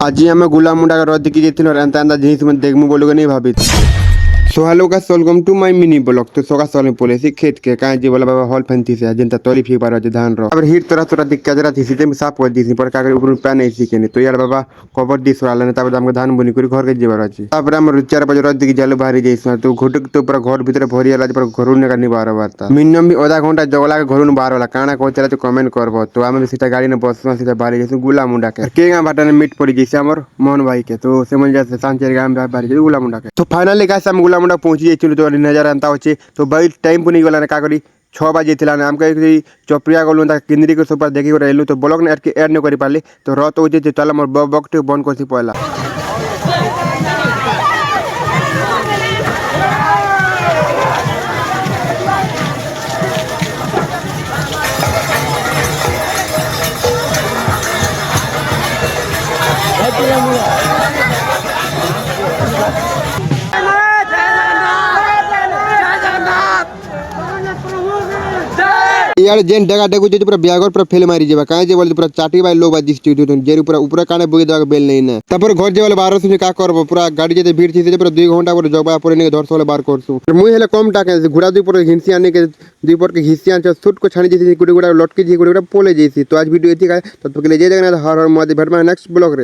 আজি আমি গুলামুন্ডা রদ দেখি যেছিল এন্তা এন্তা জিনিস মানে দেখমু বলুকে नहीं ভাবি। So hello guys welcome to my mini blog. तो सोगा सोले पोलेसी खेत के काहे जे बोला बाबा हॉल फंती से जिनता तोली फी बार धान रो अब हीट तोरा तोरा दिख कजरा थी सीते में साफ कर दीसी पर कागर ऊपर पे नहीं सीके नहीं तो यार बाबा कवर दिस वाला ने तब हमके धान बुनी करी घर के जेबर अछि तब हम 4 बजे रद दिख जाले बाहरी जइस तो घुटक तो पूरा घर भीतर भरी आला पर घरु ने करनी बार बारता मिनिमम भी आधा घंटा जगला के घरु ने बाहर वाला काना को चला तो कमेंट करबो तो हम सीधा गाड़ी ने बसवा सीधा बाहरी जइस गुला मुंडा के केगा बाटा ने मीट पड़ी जइस हमर मोहन भाई के तो से मन जैसे सांचेर गांव में बाहरी जइस गुला मुंडा के तो फाइनली गाइस हम गुला मुंडा पहुंची जइस तो नजर अंता होचे तो भाई टाइम पुनी गला ने का करी 6 बजे थिला ने हम कहि चोपरिया गलु ता केंद्री के सुपर देखि को रहलु तो ब्लॉग ने ऐड न करि पाले तो रत होचे तो चल हमर बकटे बंद करसी पहला यार जेन डगा डगु जे पूरा ब्यागर पूरा फेल मारी जेबा काहे जे बोले पूरा चाटी भाई लोग बाजी स्टूडियो जेरी पूरा ऊपर काने बोगे दगा बेल नहीं ना तपर घर जे वाले 12 से का करबो पूरा गाड़ी जेते भीड़ थी पूरा 2 घंटा पूरा जगबा पूरे ने धर सोले बार करसु मुई हेले कम टाके घुड़ा दु पूरा हिंसी आने के दु पर के हिस्सियान छ सूट को छानी जेसी गुडी गुडा लटकी जी गुडी गुडा पोले जेसी तो आज वीडियो एती का तो के ले जे जगना हर हर मत भेटमा नेक्स्ट ब्लॉग रे।